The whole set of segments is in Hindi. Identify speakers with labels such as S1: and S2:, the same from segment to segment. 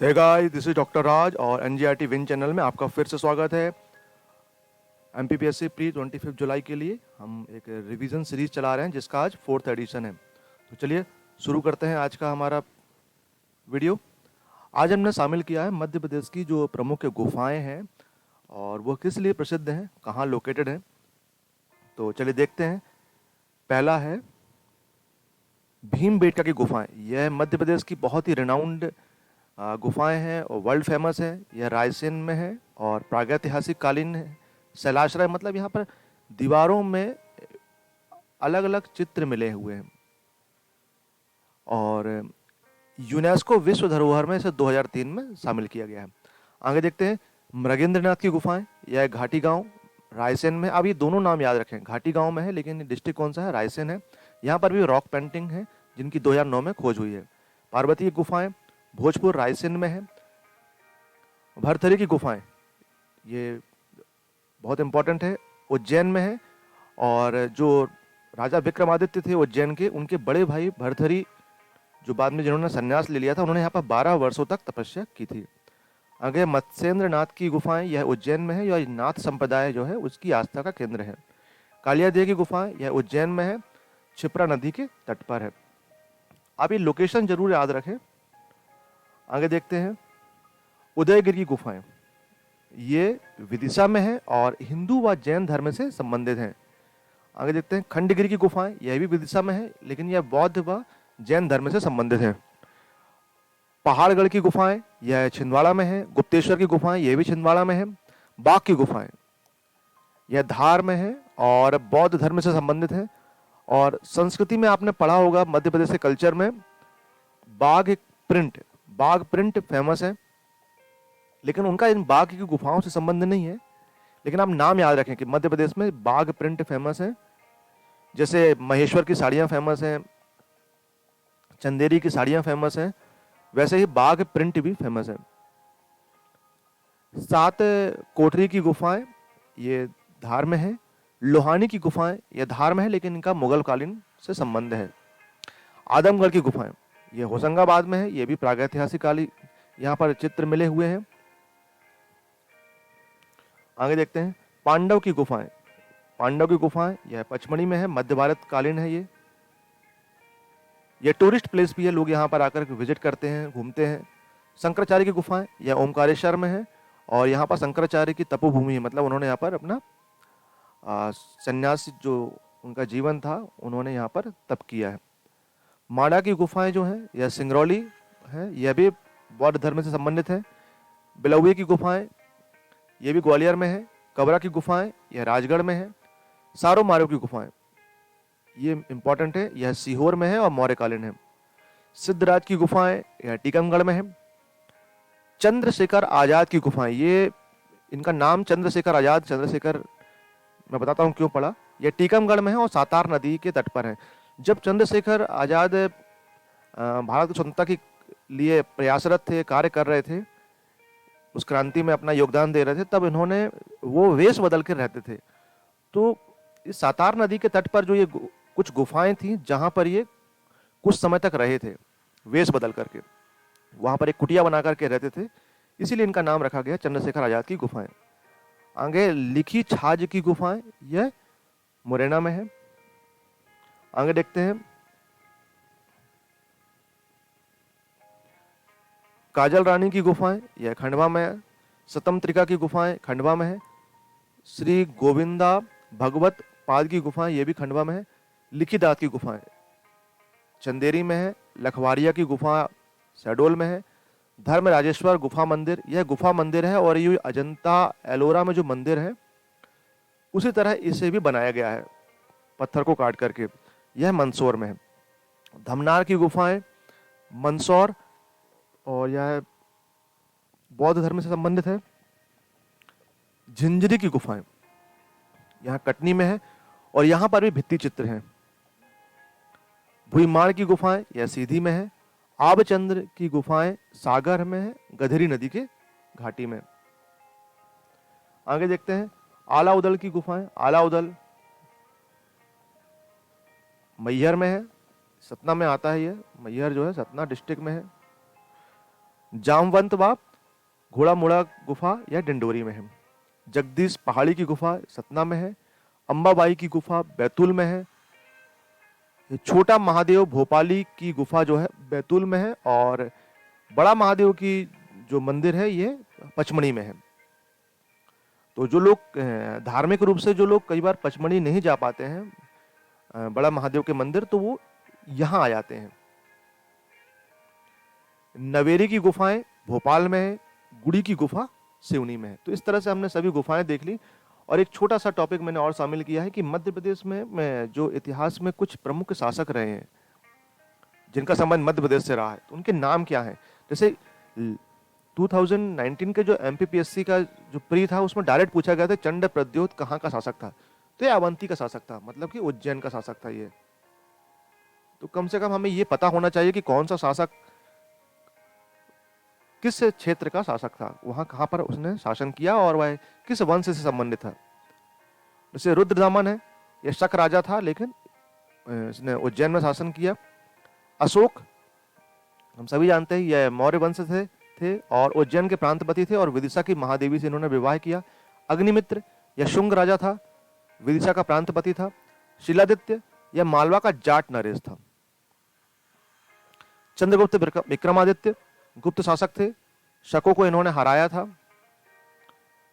S1: Hey guys, this is doctor Raj और एनजीआरटी विन चैनल में आपका फिर से स्वागत है। एमपीपीएससी प्री 25 जुलाई के लिए हम एक रिवीजन सीरीज चला रहे हैं जिसका आज 4th एडिशन है। तो चलिए शुरू करते हैं आज का हमारा वीडियो। आज हमने शामिल किया है मध्य प्रदेश की जो प्रमुख गुफाएं हैं और वो किस लिए प्रसिद्ध हैं, कहाँ लोकेटेड हैं। तो चलिए देखते हैं। पहला है भीमबेटका की गुफाएं। यह मध्य प्रदेश की बहुत ही रिनाउंड गुफाएं हैं और वर्ल्ड फेमस है। यह रायसेन में है और प्रागैतिहासिक कालीन है। शैलाश्रय मतलब यहाँ पर दीवारों में अलग अलग चित्र मिले हुए हैं और यूनेस्को विश्व धरोहर में इसे 2003 में शामिल किया गया है। आगे देखते हैं मृगेंद्रनाथ की गुफाएं। यह घाटी गांव रायसेन में। अब ये दोनों नाम याद रखें, घाटी गांव में है लेकिन डिस्ट्रिक्ट कौन सा है, रायसेन है। यहाँ पर भी रॉक पेंटिंग है जिनकी 2009 में खोज हुई है। पार्वती की गुफाएं भोजपुर रायसेन में है। भरथरी की गुफाएं ये बहुत इंपॉर्टेंट है, उज्जैन में है। और जो राजा विक्रमादित्य थे उज्जैन के, उनके बड़े भाई भरथरी जो बाद में जिन्होंने संन्यास ले लिया था, उन्होंने यहाँ पर 12 वर्षों तक तपस्या की थी। आगे मत्स्येंद्र नाथ की गुफाएं, यह उज्जैन में है। यह नाथ संप्रदाय जो है उसकी आस्था का केंद्र है। कालिया देवी की गुफाएं, यह उज्जैन में है, क्षिप्रा नदी के तट पर है। आप ये लोकेशन जरूर याद रखें। आगे देखते हैं उदयगिरि की गुफाएं। ये विदिशा में है और हिंदू व जैन धर्म से संबंधित हैं। आगे देखते हैं खंडगिरी की गुफाएं। यह भी विदिशा में है लेकिन यह बौद्ध व जैन धर्म से संबंधित है। पहाड़गढ़ की गुफाएं, यह छिंदवाड़ा में है। गुप्तेश्वर की गुफाएं, यह भी छिंदवाड़ा में है। बाघ की गुफाएं, यह धार में है और बौद्ध धर्म से संबंधित है। और संस्कृति में आपने पढ़ा होगा, मध्य प्रदेश के कल्चर में बाघ एक प्रिंट, बाघ प्रिंट फेमस है लेकिन उनका इन बाघ की गुफाओं से संबंध नहीं है। लेकिन आप नाम याद रखें कि मध्य प्रदेश में बाघ प्रिंट फेमस है। जैसे महेश्वर की साड़ियां फेमस हैं, चंदेरी की साड़ियां फेमस हैं, वैसे ही बाघ प्रिंट भी फेमस है। 7 कोठरी की गुफाएं, ये धार में है। लोहानी की गुफाएं, ये धार में है लेकिन इनका मुगल कालीन से संबंध है। आदमगढ़ की गुफाएं, ये होशंगाबाद में है। ये भी प्रागैतिहासिक काली यहाँ पर चित्र मिले हुए हैं। आगे देखते हैं पांडव की गुफाएं। पांडव की गुफाएं, यह पचमढ़ी में है, मध्य भारत कालीन है। ये टूरिस्ट प्लेस भी है, लोग यहाँ पर आकर विजिट करते हैं, घूमते हैं। शंकराचार्य की गुफाएं, यह ओमकारेश्वर में है और यहाँ पर शंकराचार्य की तपोभूमि है, मतलब उन्होंने यहाँ पर अपना संन्यास जो उनका जीवन था उन्होंने यहाँ पर तप किया है। माड़ा की गुफाएं जो है यह सिंगरौली है, यह भी बौद्ध धर्म से संबंधित है। बिलौवे की गुफाएं, यह भी ग्वालियर में है। कबरा की गुफाएं, यह राजगढ़ में है। सारो मारो की गुफाएं, ये इंपॉर्टेंट है, यह सीहोर में है और मौर्यकालीन है। सिद्धराज की गुफाएं, यह टीकमगढ़ में है। चंद्रशेखर आजाद की गुफाएं, ये इनका नाम चंद्रशेखर आजाद, चंद्रशेखर मैं बताता हूँ क्यों पड़ा। यह टीकमगढ़ में है और सातार नदी के तट पर है। जब चंद्रशेखर आजाद भारत की स्वतंत्रता के लिए प्रयासरत थे, कार्य कर रहे थे, उस क्रांति में अपना योगदान दे रहे थे, तब इन्होंने वो वेश बदल कर रहते थे। तो इस सातार नदी के तट पर जो ये कुछ गुफाएं थी जहां पर ये कुछ समय तक रहे थे वेश बदल करके, वहां पर एक कुटिया बना करके रहते थे, इसीलिए इनका नाम रखा गया चंद्रशेखर आजाद की गुफाएं। आगे लिखी छाछ की गुफाएं, यह मुरैना में है। आगे देखते हैं काजल रानी की गुफाएं, यह खंडवा में है। सतमत्रिका की गुफाएं खंडवा में है। श्री गोविंदा भगवत पाद की गुफाएं, यह भी खंडवा में है। लिखीदास की गुफाएं चंदेरी में है। लखवारिया की गुफा शहडोल में है। धर्म राजेश्वर गुफा मंदिर, यह गुफा मंदिर है और ये अजंता एलोरा में जो मंदिर है उसी तरह इसे भी बनाया गया है पत्थर को काट करके, यह मंदसौर में है। धमनार की गुफाएं मंदसौर और यह बौद्ध धर्म से संबंधित है। झिंझरी की गुफाएं यहां कटनी में है और यहां पर भी भित्ति चित्र हैं। भुईमाड़ की गुफाएं यह सीधी में है। आबचंद्र की गुफाएं सागर में है, गधरी नदी के घाटी में। आगे देखते हैं आलाउदल की गुफाएं। आलाउदल मैहर में है, सतना में आता है। यह मैहर जो है सतना डिस्ट्रिक्ट में है। जामवंत बाप घोड़ा मुड़ा गुफा या डिंडोरी में है। जगदीश पहाड़ी की गुफा सतना में है। अंबाबाई की गुफा बैतूल में है। ये छोटा महादेव भोपाली की गुफा जो है बैतूल में है। और बड़ा महादेव की जो मंदिर है ये पचमणी में है। तो जो लोग धार्मिक रूप से जो लोग कई बार पचमणी नहीं जा पाते हैं बड़ा महादेव के मंदिर, तो वो यहाँ आ जाते हैं। नवेरी की गुफाएं भोपाल में है। गुड़ी की गुफा सिवनी में है। तो इस तरह से हमने सभी गुफाएं देख ली। और एक छोटा सा टॉपिक मैंने और शामिल किया है कि मध्य प्रदेश में जो इतिहास में कुछ प्रमुख शासक रहे हैं जिनका संबंध मध्य प्रदेश से रहा है, तो उनके नाम क्या हैं। जैसे 2019 के जो एमपीपीएससी का जो प्री था उसमें डायरेक्ट पूछा गया था चंड प्रद्योत कहाँ का शासक था, तो ये अवंती का शासक था, मतलब कि उज्जैन का शासक था ये। तो कम से कम हमें ये पता होना चाहिए कि कौन सा शासक किस क्षेत्र का शासक था, वहां कहां पर उसने शासन किया और वह किस वंश से संबंधित था। जैसे रुद्रदामन है, यह शक राजा था लेकिन इसने उज्जैन में शासन किया। अशोक हम सभी जानते हैं यह मौर्य वंश थे और उज्जैन के प्रांतपति थे और विदिशा की महादेवी से इन्होंने विवाह किया। अग्निमित्र यह शुंग राजा था, विदिशा का प्रांतपति था। शिलादित्य यह मालवा का जाट नरेश था। चंद्रगुप्त विक्रमादित्य गुप्त शासक थे, शकों को इन्होंने हराया था।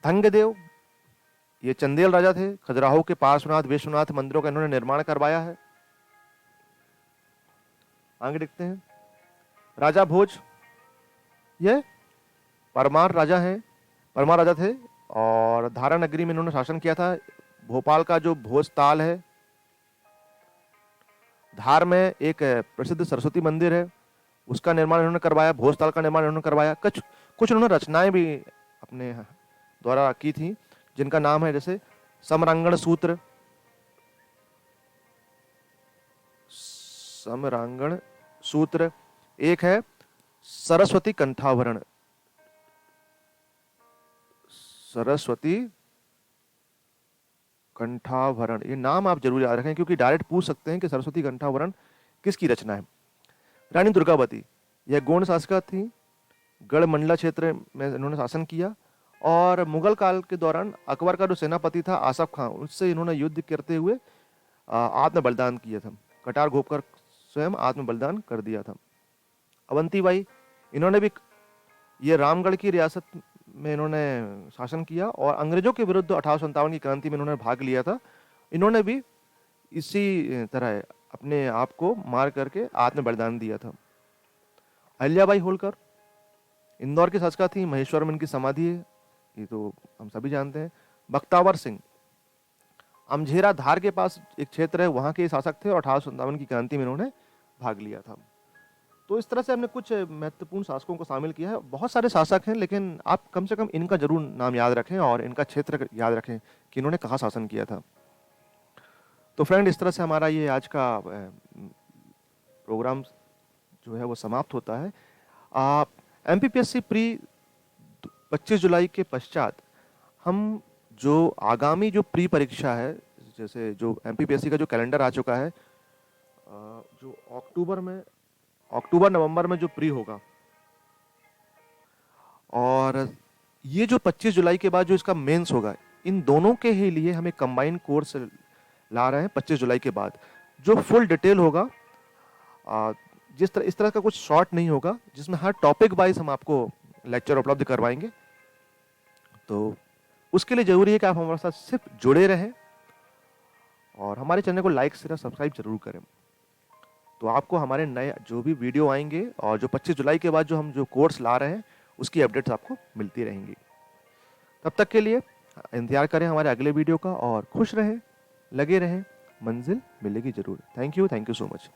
S1: धंगदेव ये चंदेल राजा थे, खजुराहो के पार्श्वनाथ विश्वनाथ मंदिरों का इन्होंने निर्माण करवाया है। आगे देखते हैं। राजा भोज ये परमार राजा हैं, परमार राजा थे और धारा नगरी में इन्होंने शासन किया था। भोपाल का जो भोज ताल है, धार में एक प्रसिद्ध सरस्वती मंदिर है, उसका निर्माण इन्होंने करवाया। भोज ताल का निर्माण इन्होंने करवाया। कुछ इन्होंने रचनाएं भी अपने द्वारा की थी जिनका नाम है जैसे समरांगण सूत्र, समरांगण सूत्र, एक है सरस्वती कंठाभरण, सरस्वती कंठाभरण, ये नाम आप जरूर याद रखें क्योंकि डायरेक्ट पूछ सकते हैं कि सरस्वती कंठाभरण किसकी रचना है। रानी दुर्गावती यह गोंड शासिका थी, गढ़ मंडला क्षेत्र में इन्होंने शासन किया और मुगल काल के दौरान अकबर का जो सेनापति था आसफ खां, उससे इन्होंने युद्ध करते हुए आत्म बलिदान किया था। कटार घोंपकर स्वयं आत्म बलिदान कर दिया था। अवंतीबाई इन्होंने भी ये रामगढ़ की रियासत में इन्होंने शासन किया और अंग्रेजों के विरुद्ध 1857 की क्रांति में इन्होंने भाग लिया था। इन्होंने भी इसी तरह अपने आप को मार करके आत्म बलिदान दिया था। अहिल्याबाई होलकर इंदौर की शासका थी, महेश्वर में इनकी समाधि है, ये तो हम सभी जानते हैं। बख्तावर सिंह अमझेरा धार के पास एक क्षेत्र है, वहां के शासक थे और 1857 की क्रांति में इन्होंने भाग लिया था। तो इस तरह से हमने कुछ महत्वपूर्ण शासकों को शामिल किया है। बहुत सारे शासक हैं लेकिन आप कम से कम इनका जरूर नाम याद रखें और इनका क्षेत्र याद रखें कि इन्होंने कहाँ शासन किया था। तो फ्रेंड, इस तरह से हमारा ये आज का प्रोग्राम जो है वो समाप्त होता है। एमपीपीएससी प्री 25 जुलाई के पश्चात हम जो आगामी जो प्री परीक्षा है, जैसे जो एमपीपीएससी का जो कैलेंडर आ चुका है, जो अक्टूबर नवंबर में जो प्री होगा, और ये जो 25 जुलाई के बाद जो इसका मेंस होगा, इन दोनों के ही लिए हमें कंबाइंड कोर्स ला रहे हैं 25 जुलाई के बाद, जो फुल डिटेल होगा। इस तरह का कुछ शॉर्ट नहीं होगा जिसमें हर टॉपिक वाइज हम आपको लेक्चर उपलब्ध करवाएंगे। तो उसके लिए जरूरी है कि आप हमारे साथ सिर्फ जुड़े रहें और हमारे चैनल को लाइक शेयर सब्सक्राइब जरूर करें। तो आपको हमारे नए जो भी वीडियो आएंगे और जो 25 जुलाई के बाद जो हम जो कोर्स ला रहे हैं उसकी अपडेट्स आपको मिलती रहेंगी। तब तक के लिए इंतजार करें हमारे अगले वीडियो का और खुश रहें, लगे रहें, मंजिल मिलेगी जरूर। Thank you so much.